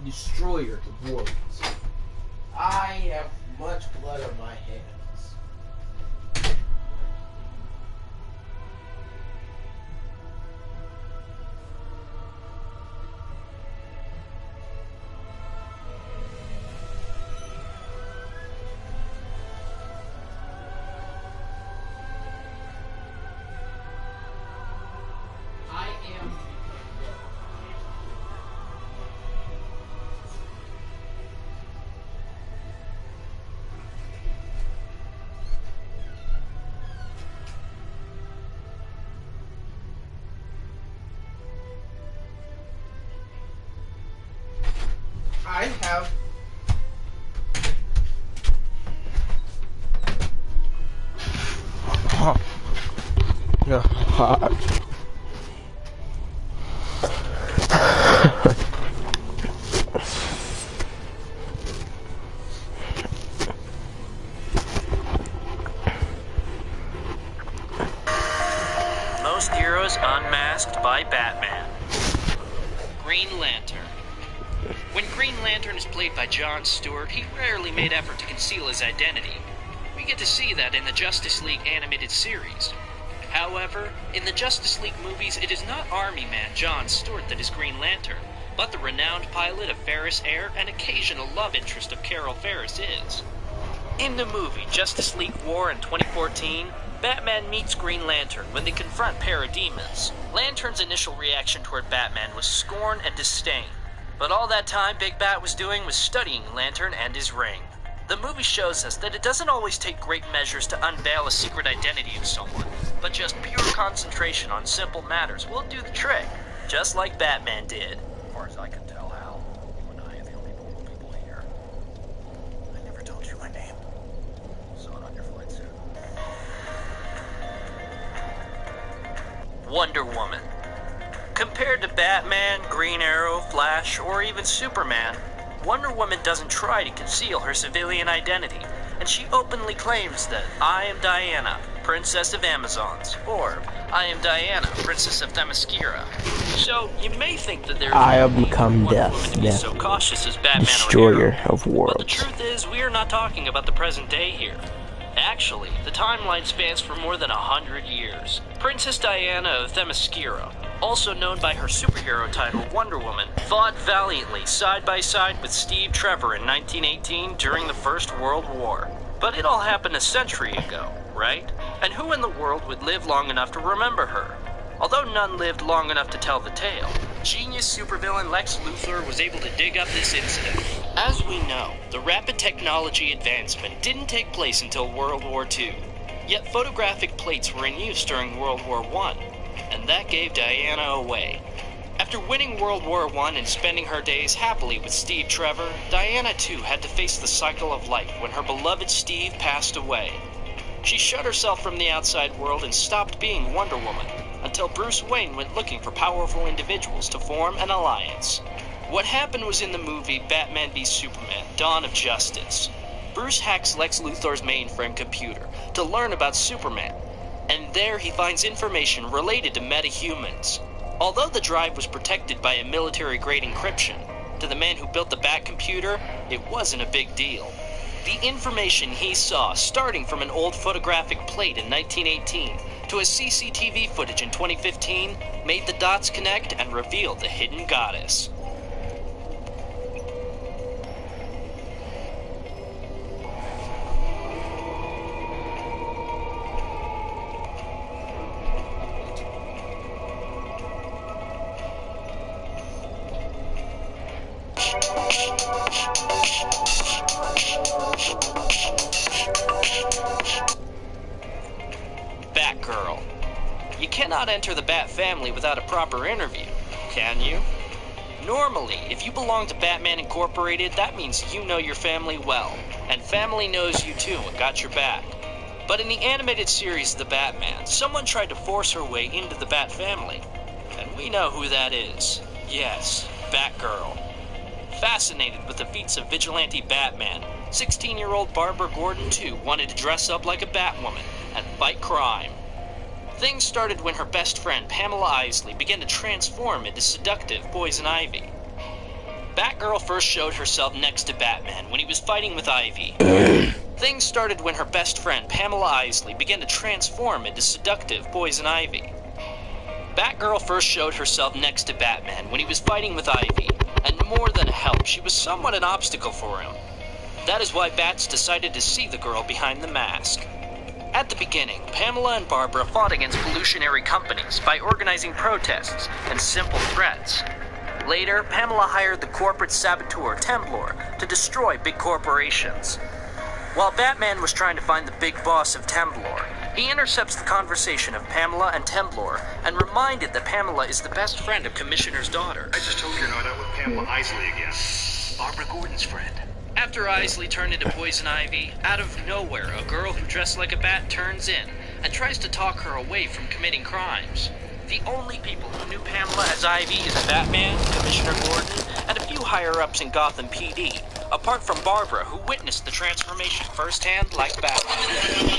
destroyer of worlds. I have much blood on my hands. I am. I have. Yeah, hot. Most heroes unmasked by Batman. Green Lantern. When Green Lantern is played by Jon Stewart, he rarely made effort to conceal his identity. We get to see that in the Justice League animated series. However, in the Justice League movies, it is not Army Man Jon Stewart that is Green Lantern, but the renowned pilot of Ferris Air and occasional love interest of Carol Ferris is. In the movie Justice League War in 2014, Batman meets Green Lantern when they confront parademons. Lantern's initial reaction toward Batman was scorn and disdain, but all that time Big Bat was doing was studying Lantern and his ring. The movie shows us that it doesn't always take great measures to unveil a secret identity of someone, but just pure concentration on simple matters will do the trick, just like Batman did. As far as I can tell, Hal, you and I are the only normal people here. I never told you my name. Saw it on your flight suit. Wonder Woman. Compared to Batman, Green Arrow, Flash, or even Superman, Wonder Woman doesn't try to conceal her civilian identity, and she openly claims that I am Diana, Princess of Amazons, or I am Diana, Princess of Themyscira. So you may think that there I have is no need become for Wonder death, Woman to be death, so cautious as Batman or destroyer Arrow. of But the worlds. truth is, we are not talking about the present day here. Actually, the timeline spans for more than 100 years. Princess Diana of Themyscira, also known by her superhero title Wonder Woman, fought valiantly side by side with Steve Trevor in 1918 during the First World War. But it all happened a century ago, right? And who in the world would live long enough to remember her? Although none lived long enough to tell the tale, genius supervillain Lex Luthor was able to dig up this incident. As we know, the rapid technology advancement didn't take place until World War II. Yet photographic plates were in use during World War I, and that gave Diana away. After winning World War I and spending her days happily with Steve Trevor, Diana too had to face the cycle of life when her beloved Steve passed away. She shut herself from the outside world and stopped being Wonder Woman, until Bruce Wayne went looking for powerful individuals to form an alliance. What happened was in the movie Batman v Superman: Dawn of Justice. Bruce hacks Lex Luthor's mainframe computer to learn about Superman, and there he finds information related to metahumans. Although the drive was protected by a military-grade encryption, to the man who built the Bat computer, it wasn't a big deal. The information he saw, starting from an old photographic plate in 1918 to a CCTV footage in 2015, made the dots connect and revealed the hidden goddess. Batgirl. You cannot enter the Bat family without a proper interview, can you? Normally, if you belong to Batman Incorporated, that means you know your family well, and family knows you too and got your back. But in the animated series The Batman, someone tried to force her way into the Bat family, and we know who that is. Yes, Batgirl. Fascinated with the feats of vigilante Batman, 16-year-old Barbara Gordon too wanted to dress up like a Batwoman and fight crime. Things started when her best friend Pamela Isley began to transform into seductive Poison Ivy. Batgirl first showed herself next to Batman when he was fighting with Ivy. Things started when her best friend, Pamela Isley, began to transform into seductive Poison Ivy. Batgirl first showed herself next to Batman when he was fighting with Ivy, and more than a help, she was somewhat an obstacle for him. That is why Bats decided to see the girl behind the mask. At the beginning, Pamela and Barbara fought against pollutionary companies by organizing protests and simple threats. Later, Pamela hired the corporate saboteur Temblor to destroy big corporations. While Batman was trying to find the big boss of Temblor, he intercepts the conversation of Pamela and Temblor and reminded that Pamela is the best friend of Commissioner's daughter. I just hope you're not out with Pamela Isley again. Barbara Gordon's friend. After Isley turned into Poison Ivy, out of nowhere, a girl who dressed like a bat turns in and tries to talk her away from committing crimes. The only people who knew Pamela as Ivy is Batman, Commissioner Gordon, and a few higher-ups in Gotham PD, apart from Barbara, who witnessed the transformation firsthand like Batman.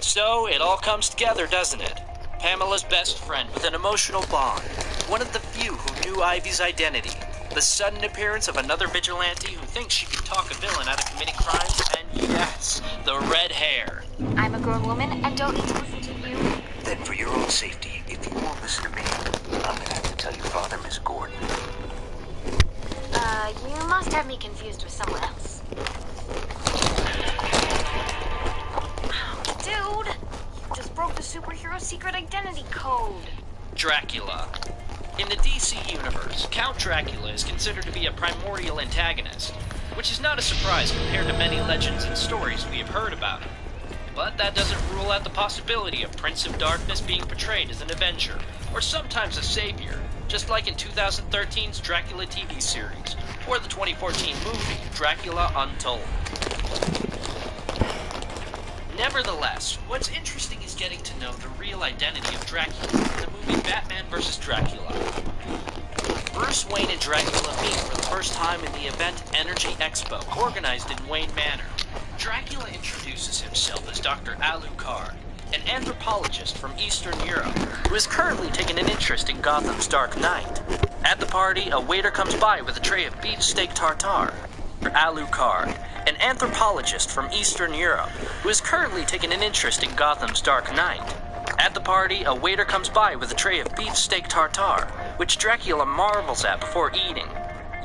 So, it all comes together, doesn't it? Pamela's best friend with an emotional bond, one of the few who knew Ivy's identity, the sudden appearance of another vigilante who thinks she can talk a villain out of committing crimes, and yes, the red hair. I'm a grown woman and don't need to listen to you. Then for your own safety, if you won't listen to me, I'm gonna have to tell your father, Miss Gordon. You must have me confused with someone else. Dude, you just broke the superhero secret identity code. Dracula. In the DC universe, Count Dracula is considered to be a primordial antagonist, which is not a surprise compared to many legends and stories we have heard about him. But that doesn't rule out the possibility of Prince of Darkness being portrayed as an avenger, or sometimes a savior, just like in 2013's Dracula TV series, or the 2014 movie, Dracula Untold. Nevertheless, what's interesting is getting to know the real identity of Dracula in the movie Batman vs. Dracula. Bruce Wayne and Dracula meet for the first time in the event Energy Expo, organized in Wayne Manor. Dracula introduces himself as Dr. Alucard, an anthropologist from Eastern Europe, who has currently taken an interest in Gotham's Dark Knight. At the party, a waiter comes by with a tray of beefsteak tartare. Alucard, an anthropologist from Eastern Europe, who has currently taken an interest in Gotham's Dark Knight. At the party, a waiter comes by with a tray of beefsteak tartare, which Dracula marvels at before eating.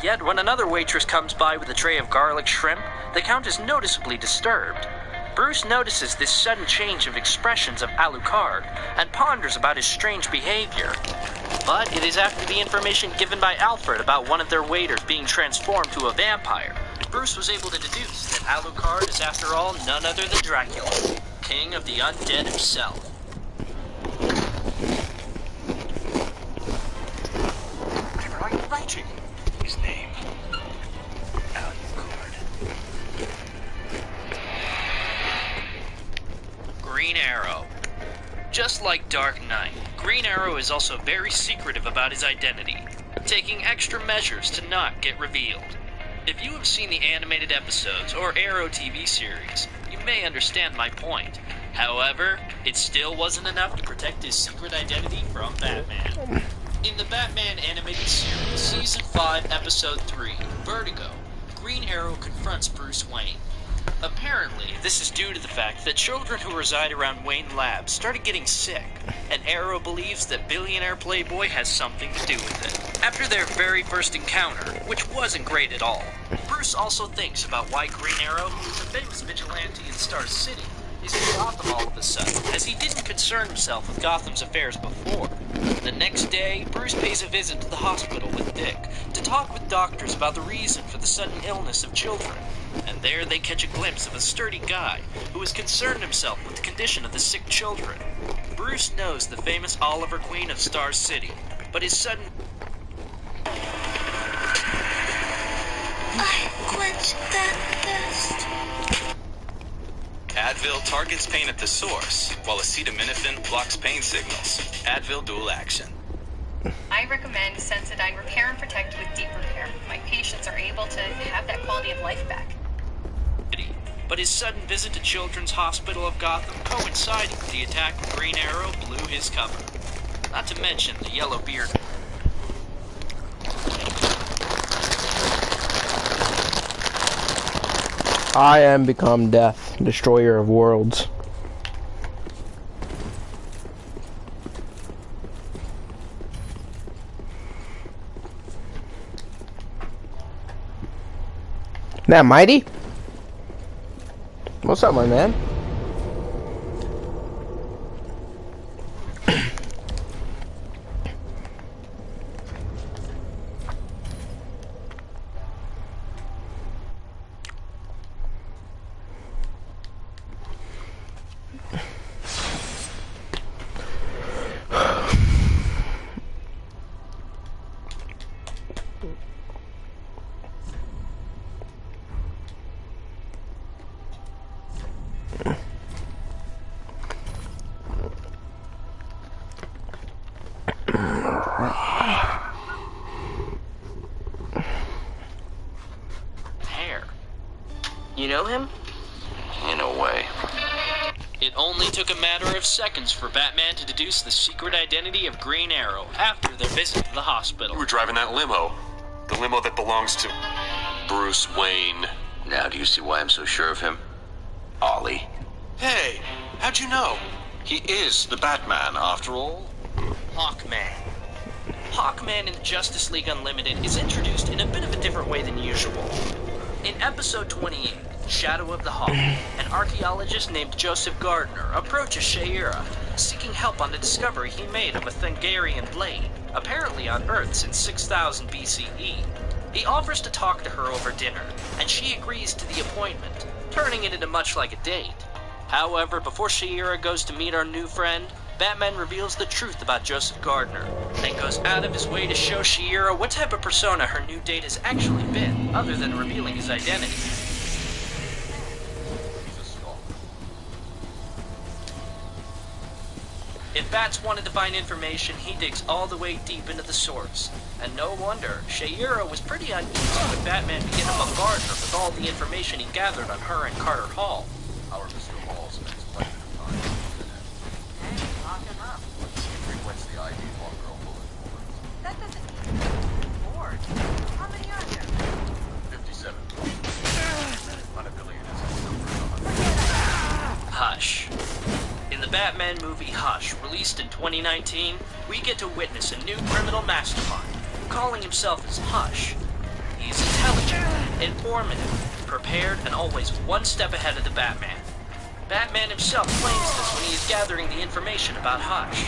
Yet when another waitress comes by with a tray of garlic shrimp, the Count is noticeably disturbed. Bruce notices this sudden change of expressions of Alucard and ponders about his strange behavior. But it is after the information given by Alfred about one of their waiters being transformed to a vampire, Bruce was able to deduce that Alucard is after all none other than Dracula, king of the undead himself. Whatever are you writing? His name. Alucard. Green Arrow. Just like Dark Knight, Green Arrow is also very secretive about his identity, taking extra measures to not get revealed. If you have seen the animated episodes or Arrow TV series, you may understand my point. However, it still wasn't enough to protect his secret identity from Batman. In the Batman animated series, Season 5, Episode 3, Vertigo, Green Arrow confronts Bruce Wayne. Apparently, this is due to the fact that children who reside around Wayne Labs started getting sick, and Arrow believes that billionaire Playboy has something to do with it. After their very first encounter, which wasn't great at all, Bruce also thinks about why Green Arrow, who is a famous vigilante in Star City, is in Gotham all of a sudden, as he didn't concern himself with Gotham's affairs before. The next day, Bruce pays a visit to the hospital with Dick to talk with doctors about the reason for the sudden illness of children. And there they catch a glimpse of a sturdy guy who has concerned himself with the condition of the sick children. Bruce knows the famous Oliver Queen of Star City, but his sudden... I quenched that thirst. Advil targets pain at the source, while acetaminophen blocks pain signals. Advil Dual Action. I recommend Sensodyne Repair and Protect with Deep Repair. My patients are able to have that quality of life back. But his sudden visit to Children's Hospital of Gotham, coinciding with the attack of Green Arrow, blew his cover. Not to mention the yellow beard. I am become death, destroyer of worlds. That Mighty? What's up, my man? Hair. You know him? In a way. It only took a matter of seconds for Batman to deduce the secret identity of Green Arrow after their visit to the hospital. You were driving that limo. The limo that belongs to Bruce Wayne. Now do you see why I'm so sure of him? Ollie. Hey, how'd you know? He is the Batman, after all. Hawkman. Hawkman in Justice League Unlimited is introduced in a bit of a different way than usual. In episode 28, Shadow of the Hawk, an archaeologist named Joseph Gardner approaches Shayera, seeking help on the discovery he made of a Thungarian blade, apparently on Earth since 6000 BCE. He offers to talk to her over dinner, and she agrees to the appointment, turning it into much like a date. However, before Shayera goes to meet our new friend, Batman reveals the truth about Joseph Gardner, and goes out of his way to show Shayera what type of persona her new date has actually been, other than revealing his identity. If Bats wanted to find information, he digs all the way deep into the source. And no wonder, Shayera was pretty uneasy when Batman began to bombard her with all the information he gathered on her and Carter Hall. Our Mr. Hall spends quite a bit of time on the internet. Hey, lock him up. He frequents the ID Hall Girl bulletin boards. That doesn't mean bored. How many are there? 57. Unaffiliated numbers. Hush. In the Batman movie Hush, released in 2019, we get to witness a new criminal mastermind, calling himself as Hush. He's intelligent, informative, prepared, and always one step ahead of the Batman. Batman himself claims this when he is gathering the information about Hush.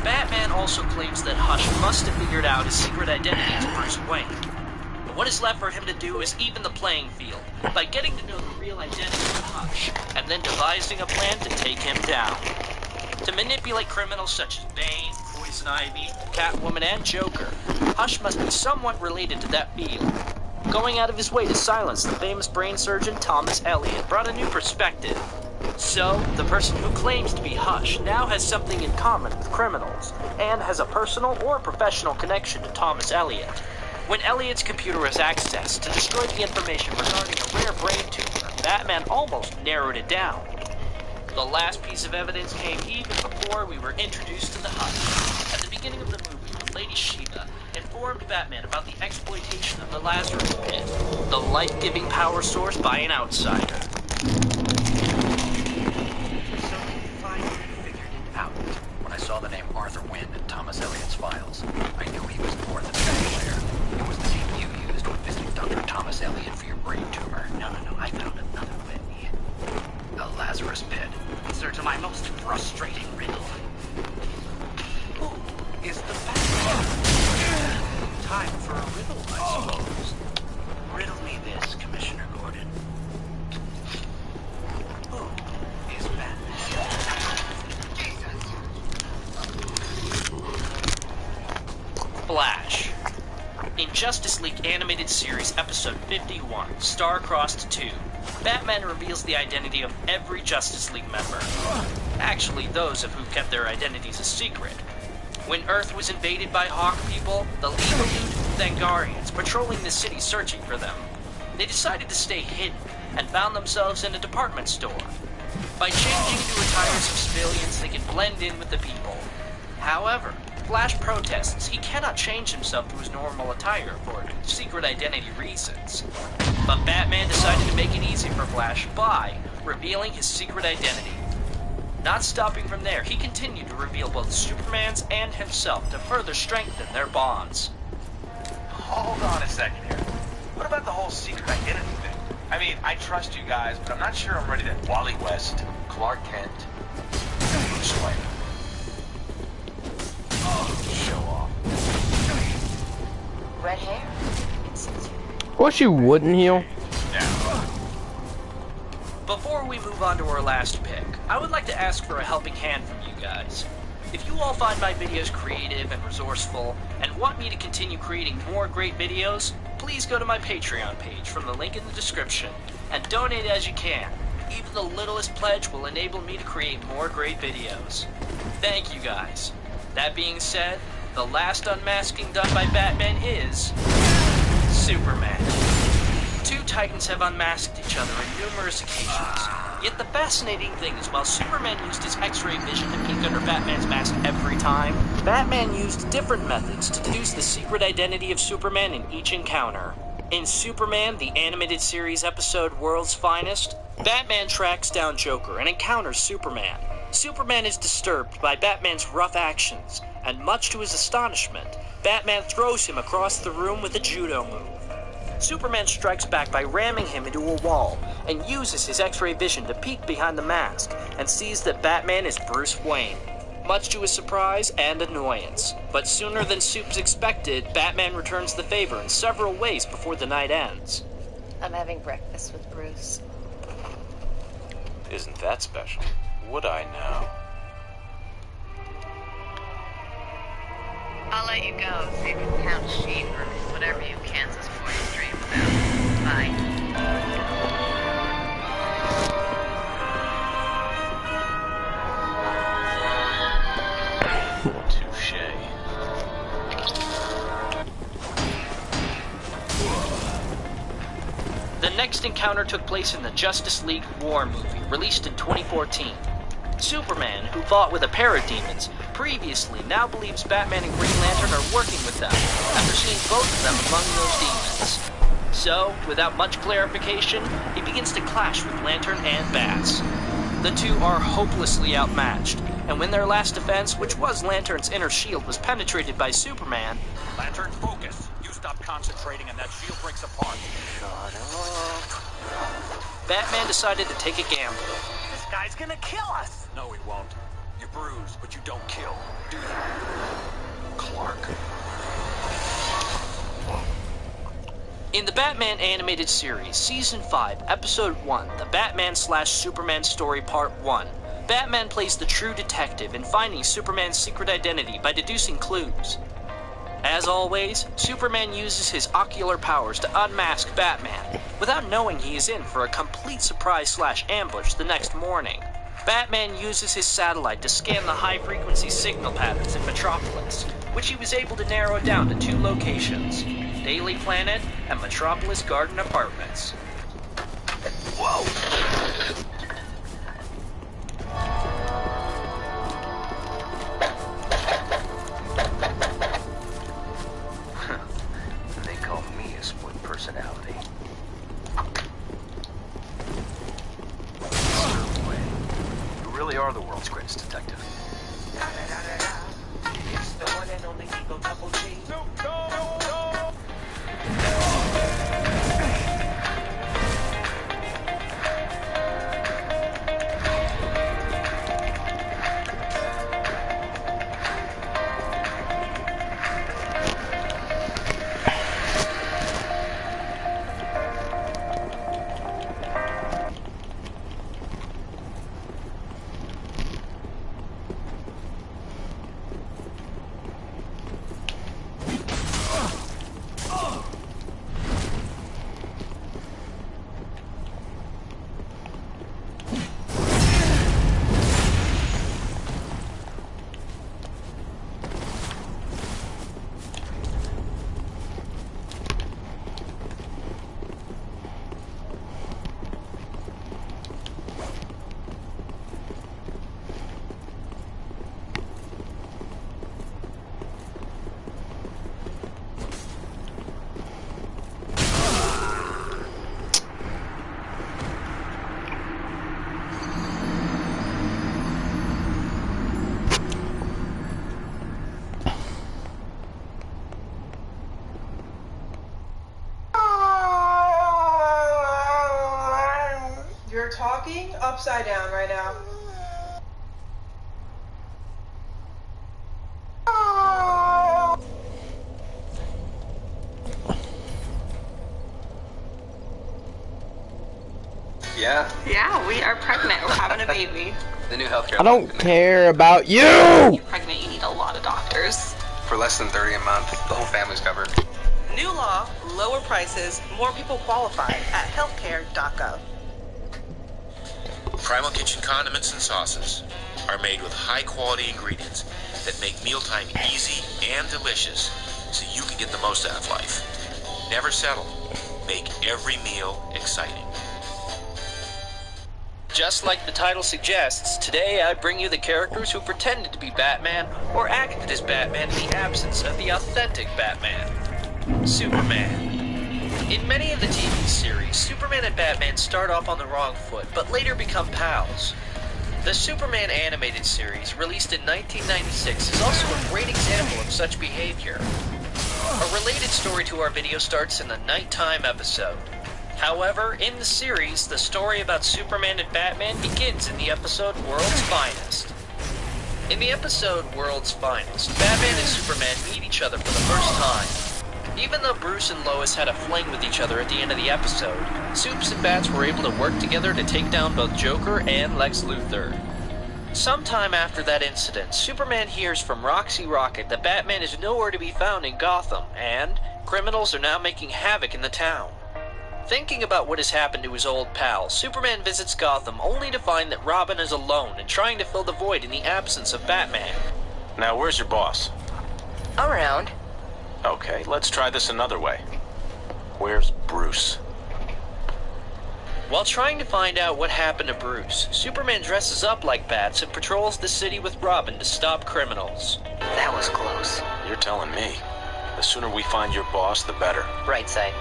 Batman also claims that Hush must have figured out his secret identity to Bruce Wayne. But what is left for him to do is even the playing field, by getting to know the real identity of Hush, and then devising a plan to take him down. To manipulate criminals such as Bane, Poison Ivy, Catwoman, and Joker, Hush must be somewhat related to that field. Going out of his way to silence the famous brain surgeon Thomas Elliot brought a new perspective. So, the person who claims to be Hush now has something in common with criminals, and has a personal or professional connection to Thomas Elliot. When Elliot's computer was accessed to destroy the information regarding a rare brain tumor, Batman almost narrowed it down. The last piece of evidence came even before we were introduced to the Hush. At the beginning of the movie, Lady Shiva informed Batman about the exploitation of the Lazarus Pit, the life-giving power source by an outsider. So he finally figured it out. When I saw the name Arthur Wynn in Thomas Elliot's files, I knew he was more than a player. It was the name you used when visiting Dr. Thomas Elliot for your brain tumor. No, I found another way. The Lazarus Pit. Answer to my most frustrating riddle. Who is the Batman? Time for a riddle, I suppose. Riddle me this, Commissioner Gordon. Who is Batman? Flash. In Justice League Animated Series Episode 51, Star-Crossed 2, Batman reveals the identity of every Justice League member. Actually, those of who kept their identities a secret. When Earth was invaded by Hawk people, the League eluded the Thangarians, patrolling the city searching for them. They decided to stay hidden, and found themselves in a department store. By changing into attires of civilians, they could blend in with the people. However, Flash protests he cannot change himself to his normal attire for secret identity reasons. But Batman decided to make it easy for Flash by revealing his secret identity. Not stopping from there, he continued to reveal both Superman's and himself to further strengthen their bonds. Hold on a second here. What about the whole secret identity thing? I mean, I trust you guys, but I'm not sure I'm ready to Wally West, Clark Kent, Bruce Wayne. Show off. Red hair. Wish you wouldn't heal. Before we move on to our last pick, I would like to ask for a helping hand from you guys. If you all find my videos creative and resourceful, and want me to continue creating more great videos, please go to my Patreon page from the link in the description, and donate as you can. Even the littlest pledge will enable me to create more great videos. Thank you guys. That being said, the last unmasking done by Batman is Superman. Two Titans have unmasked each other on numerous occasions. Yet the fascinating thing is while Superman used his X-ray vision to peek under Batman's mask every time, Batman used different methods to deduce the secret identity of Superman in each encounter. In Superman, the animated series episode World's Finest, Batman tracks down Joker and encounters Superman. Superman is disturbed by Batman's rough actions, and much to his astonishment, Batman throws him across the room with a judo move. Superman strikes back by ramming him into a wall, and uses his X-ray vision to peek behind the mask, and sees that Batman is Bruce Wayne. Much to his surprise and annoyance. But sooner than Supes expected, Batman returns the favor in several ways before the night ends. I'm having breakfast with Bruce. Isn't that special? Would I know? I'll let you go so you can count sheep or whatever you Kansas boys dream about. Bye. Touche. The next encounter took place in the Justice League War movie, released in 2014. Superman, who fought with a parademons, previously now believes Batman and Green Lantern are working with them, after seeing both of them among those demons. So, without much clarification, he begins to clash with Lantern and Bats. The two are hopelessly outmatched, and when their last defense, which was Lantern's inner shield, was penetrated by Superman... Lantern, focus. You stop concentrating and that shield breaks apart. Shut up. Batman decided to take a gamble. This guy's gonna kill us. No, he won't. You bruise, but you don't kill, do you? Clark. In the Batman animated series, Season 5, Episode 1, The Batman/Superman Story Part 1, Batman plays the true detective in finding Superman's secret identity by deducing clues. As always, Superman uses his ocular powers to unmask Batman, without knowing he is in for a complete surprise/ambush the next morning. Batman uses his satellite to scan the high-frequency signal patterns in Metropolis, which he was able to narrow down to two locations, Daily Planet and Metropolis Garden Apartments. Whoa! They call me a split personality. Mr. Wayne, you really are the world's greatest detective. It's the one and only Eagle Double G. walking upside down right now. Yeah? Yeah, we are pregnant. We're having a baby. The new healthcare. I don't care about you! You're pregnant, you need a lot of doctors. For less than $30 a month, the whole family's covered. New law, lower prices, more people qualify at healthcare.gov. Primal Kitchen condiments and sauces are made with high-quality ingredients that make mealtime easy and delicious so you can get the most out of life. Never settle. Make every meal exciting. Just like the title suggests, today I bring you the characters who pretended to be Batman or acted as Batman in the absence of the authentic Batman. Superman. In many of the TV series, Superman and Batman start off on the wrong foot, but later become pals. The Superman animated series, released in 1996, is also a great example of such behavior. A related story to our video starts in the nighttime episode. However, in the series, the story about Superman and Batman begins in the episode World's Finest. In the episode World's Finest, Batman and Superman meet each other for the first time. Even though Bruce and Lois had a fling with each other at the end of the episode, Supes and Bats were able to work together to take down both Joker and Lex Luthor. Sometime after that incident, Superman hears from Roxy Rocket that Batman is nowhere to be found in Gotham, and criminals are now making havoc in the town. Thinking about what has happened to his old pal, Superman visits Gotham only to find that Robin is alone and trying to fill the void in the absence of Batman. Now, where's your boss? Around. Okay, let's try this another way. Where's Bruce? While trying to find out what happened to Bruce, Superman dresses up like Bats and patrols the city with Robin to stop criminals. That was close. You're telling me. The sooner we find your boss, the better. Right side.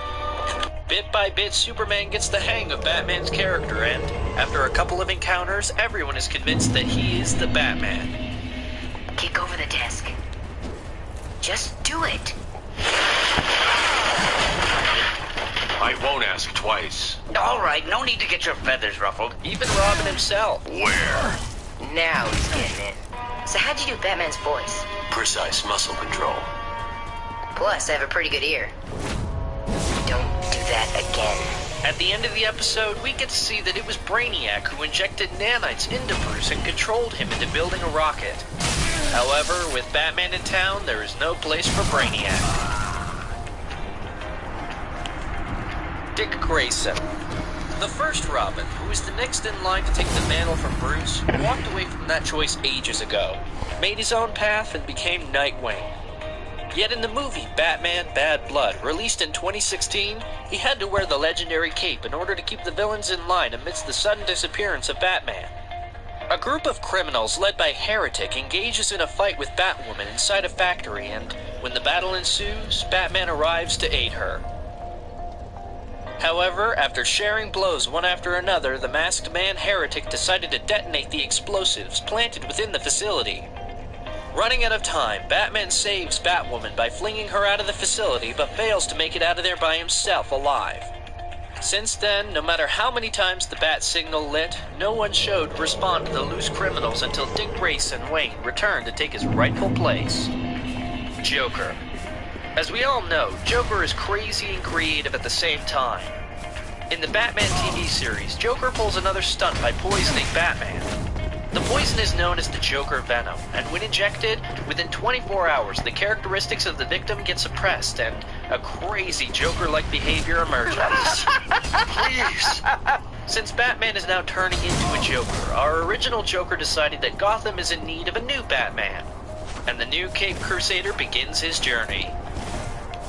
Bit by bit, Superman gets the hang of Batman's character, and after a couple of encounters, everyone is convinced that he is the Batman. Kick over the desk. Just do it. I won't ask twice. All right, no need to get your feathers ruffled. Even Robin himself. Where? Now he's getting it. So how'd you do Batman's voice? Precise muscle control. Plus, I have a pretty good ear. Don't do that again. At the end of the episode, we get to see that it was Brainiac who injected nanites into Bruce and controlled him into building a rocket. However, with Batman in town, there is no place for Brainiac. Dick Grayson. The first Robin, who was the next in line to take the mantle from Bruce, walked away from that choice ages ago, made his own path, and became Nightwing. Yet in the movie Batman Bad Blood, released in 2016, he had to wear the legendary cape in order to keep the villains in line amidst the sudden disappearance of Batman. A group of criminals led by Heretic engages in a fight with Batwoman inside a factory, and when the battle ensues, Batman arrives to aid her. However, after sharing blows one after another, the masked man Heretic decided to detonate the explosives planted within the facility. Running out of time, Batman saves Batwoman by flinging her out of the facility, but fails to make it out of there by himself alive. Since then, no matter how many times the bat signal lit, no one showed to respond to the loose criminals until Dick Grayson Wayne returned to take his rightful place. Joker. As we all know, Joker is crazy and creative at the same time. In the Batman TV series, Joker pulls another stunt by poisoning Batman. The poison is known as the Joker Venom, and when injected, within 24 hours, the characteristics of the victim get suppressed, and a crazy Joker-like behavior emerges. Please! Since Batman is now turning into a Joker, our original Joker decided that Gotham is in need of a new Batman, and the new Caped Crusader begins his journey.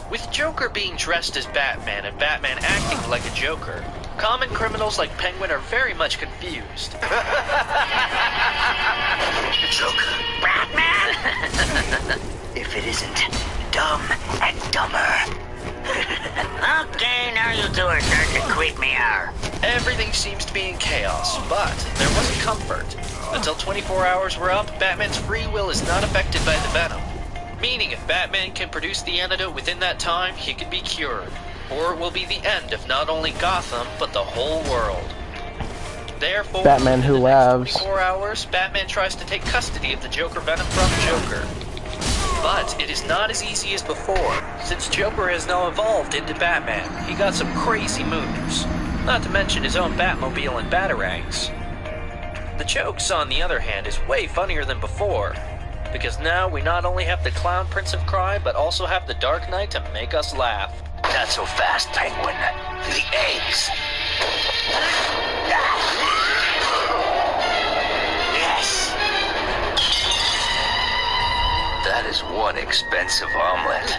With Joker being dressed as Batman and Batman acting like a Joker, common criminals like Penguin are very much confused. Joker. Batman? If it isn't Dumb and Dumber. Okay, now you two are starting to creep me out. Everything seems to be in chaos, but there wasn't comfort. Until 24 hours were up, Batman's free will is not affected by the venom. Meaning if Batman can produce the antidote within that time, he can be cured. Or it will be the end of not only Gotham, but the whole world. Therefore, Batman Who in the next Laughs. 24 hours, Batman tries to take custody of the Joker Venom from Joker. But it is not as easy as before, since Joker has now evolved into Batman. He got some crazy moves, not to mention his own Batmobile and Batarangs. The jokes, on the other hand, is way funnier than before, because now we not only have the Clown Prince of Crime, but also have the Dark Knight to make us laugh. Not so fast, Penguin. The eggs. Yes. That is one expensive omelet.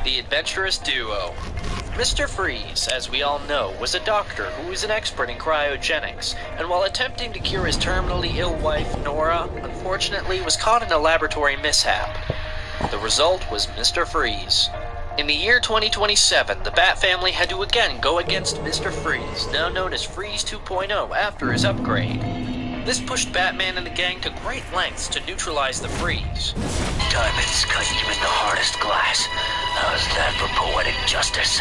The adventurous duo. Mr. Freeze, as we all know, was a doctor who was an expert in cryogenics, and while attempting to cure his terminally ill wife, Nora, unfortunately was caught in a laboratory mishap. The result was Mr. Freeze. In the year 2027, the Bat family had to again go against Mr. Freeze, now known as Freeze 2.0, after his upgrade. This pushed Batman and the gang to great lengths to neutralize the Freeze. Diamonds cut even the hardest glass. How's that for poetic justice?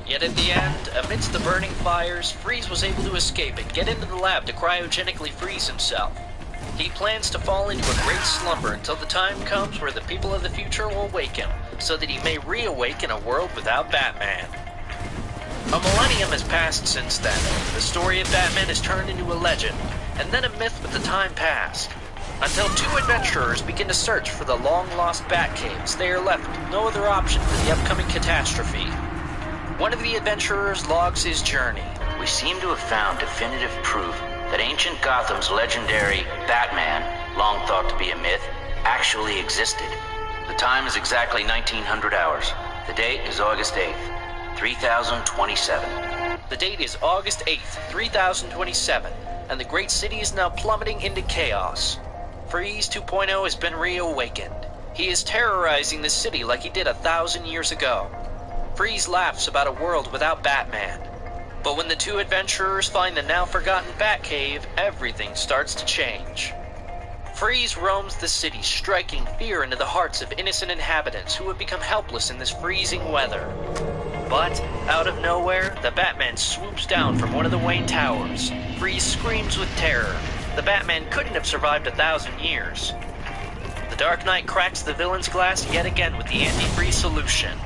Yet at the end, amidst the burning fires, Freeze was able to escape and get into the lab to cryogenically freeze himself. He plans to fall into a great slumber until the time comes where the people of the future will wake him, so that he may reawake in a world without Batman. A millennium has passed since then. The story of Batman has turned into a legend, and then a myth with the time passed. Until two adventurers begin to search for the long-lost Batcaves, they are left with no other option for the upcoming catastrophe. One of the adventurers logs his journey. We seem to have found definitive proof that ancient Gotham's legendary Batman, long thought to be a myth, actually existed. The time is exactly 1900 hours. The date is August 8th, 3027. The date is August 8th, 3027, and the great city is now plummeting into chaos. Freeze 2.0 has been reawakened. He is terrorizing the city like he did 1,000 years ago. Freeze laughs about a world without Batman. But when the two adventurers find the now-forgotten Batcave, everything starts to change. Freeze roams the city, striking fear into the hearts of innocent inhabitants who have become helpless in this freezing weather. But, out of nowhere, the Batman swoops down from one of the Wayne Towers. Freeze screams with terror. The Batman couldn't have survived 1,000 years. The Dark Knight cracks the villain's glass yet again with the anti-freeze solution.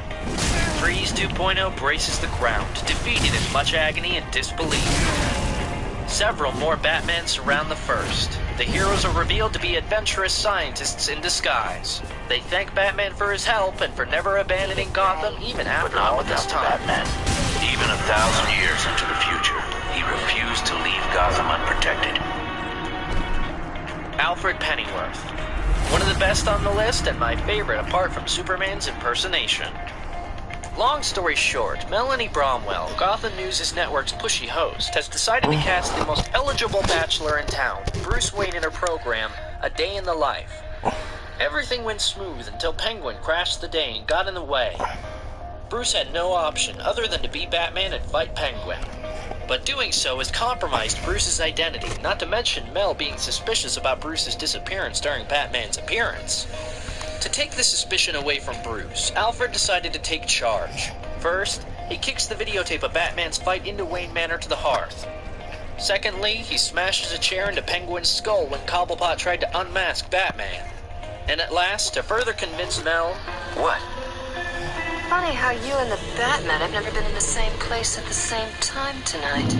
Freeze 2.0 braces the ground, defeated in much agony and disbelief. Several more Batmen surround the first. The heroes are revealed to be adventurous scientists in disguise. They thank Batman for his help and for never abandoning Gotham even after all this time. Batman. Even 1,000 years into the future, he refused to leave Gotham unprotected. Alfred Pennyworth. One of the best on the list and my favorite apart from Superman's impersonation. Long story short, Melanie Bromwell, Gotham News' network's pushy host, has decided to cast the most eligible bachelor in town, Bruce Wayne, in her program, A Day in the Life. Everything went smooth until Penguin crashed the day and got in the way. Bruce had no option other than to be Batman and fight Penguin. But doing so has compromised Bruce's identity, not to mention Mel being suspicious about Bruce's disappearance during Batman's appearance. To take the suspicion away from Bruce, Alfred decided to take charge. First, he kicks the videotape of Batman's fight into Wayne Manor to the hearth. Secondly, he smashes a chair into Penguin's skull when Cobblepot tried to unmask Batman. And at last, to further convince Mel... What? Funny how you and the Batman have never been in the same place at the same time tonight.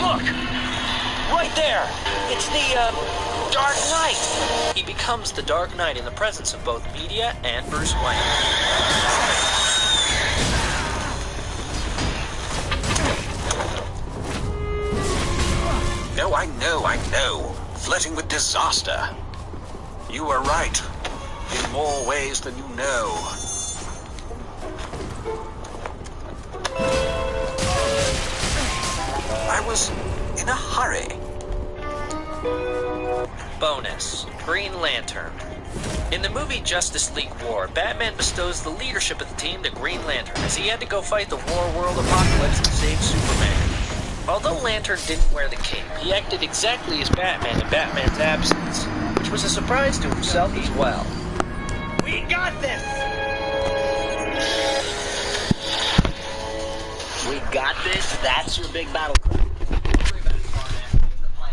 Look! Right there! It's the, Dark Knight! He becomes the Dark Knight in the presence of both media and Bruce Wayne. No, I know. Flirting with disaster. You were right. In more ways than you know. I was in a hurry. Bonus: Green Lantern. In the movie Justice League War, Batman bestows the leadership of the team to Green Lantern as he had to go fight the War World Apocalypse to save Superman. Although Lantern didn't wear the cape, he acted exactly as Batman in Batman's absence, which was a surprise to himself as well. We got this! got this? That's your big battle cry. Don't worry about it, Smartass. It's the plan.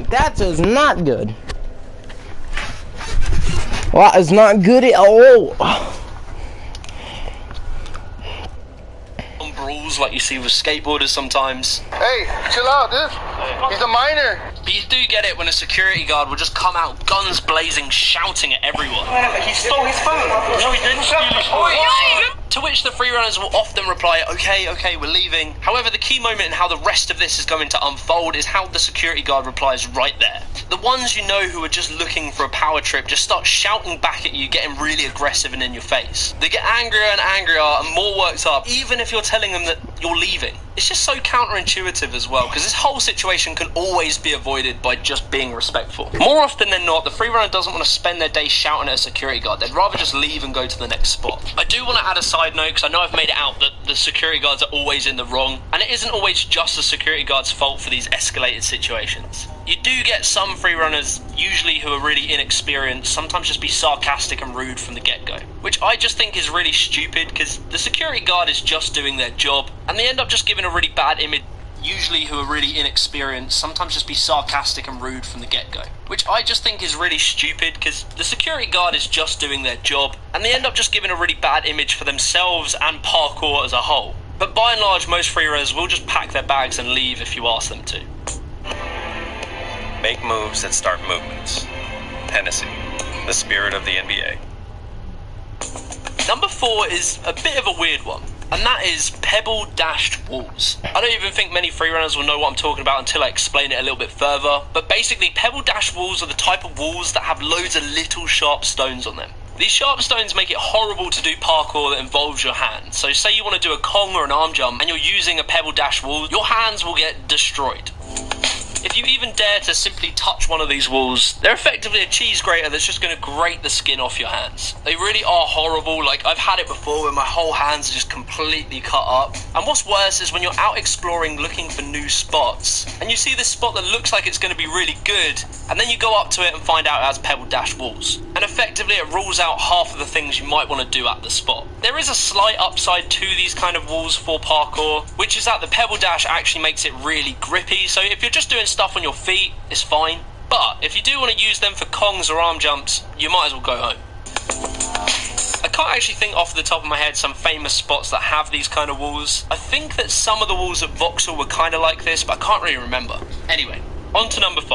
That is not good. Well, that is not good at all. Brawls like you see with skateboarders sometimes. Hey, chill out, dude. He's a minor. But you do get it when a security guard will just come out, guns blazing, shouting at everyone. He stole his phone. No, he didn't steal his phone. To which the free runners will often reply, okay, we're leaving. However, the key moment in how the rest of this is going to unfold is how the security guard replies right there. The ones you know who are just looking for a power trip just start shouting back at you, getting really aggressive and in your face. They get angrier and angrier and more worked up, even if you're telling them that you're leaving. It's just so counterintuitive as well, because this whole situation can always be avoided by just being respectful. More often than not, the free runner doesn't want to spend their day shouting at a security guard. They'd rather just leave and go to the next spot. I do want to add a side note, because I know I've made it out that the security guards are always in the wrong, and it isn't always just the security guard's fault for these escalated situations. You do get some free runners, usually who are really inexperienced, sometimes just be sarcastic and rude from the get-go, which I just think is really stupid, because the security guard is just doing their job, and they end up just giving a really bad image, usually who are really inexperienced, sometimes just be sarcastic and rude from the get-go, which I just think is really stupid, because the security guard is just doing their job, and they end up just giving a really bad image for themselves and parkour as a whole. But by and large, most free runners will just pack their bags and leave if you ask them to. Make moves that start movements. Hennessy, the spirit of the NBA. Number 4 is a bit of a weird one, and that is pebble-dashed walls. I don't even think many freerunners will know what I'm talking about until I explain it a little bit further, but basically pebble-dashed walls are the type of walls that have loads of little sharp stones on them. These sharp stones make it horrible to do parkour that involves your hands. So say you want to do a Kong or an arm jump and you're using a pebble-dashed wall, your hands will get destroyed. If you even dare to simply touch one of these walls, they're effectively a cheese grater that's just going to grate the skin off your hands. They really are horrible. Like, I've had it before where my whole hands are just completely cut up. And what's worse is when you're out exploring looking for new spots, and you see this spot that looks like it's going to be really good, and then you go up to it and find out it has pebble-dashed walls. And effectively it rules out half of the things you might want to do at the spot. There is a slight upside to these kind of walls for parkour, which is that the pebble dash actually makes it really grippy, so if you're just doing stuff on your feet, it's fine. But if you do want to use them for Kongs or arm jumps, you might as well go home. I can't actually think off the top of my head some famous spots that have these kind of walls. I think that some of the walls at Vauxhall were kind of like this, but I can't really remember. Anyway, on to number 5.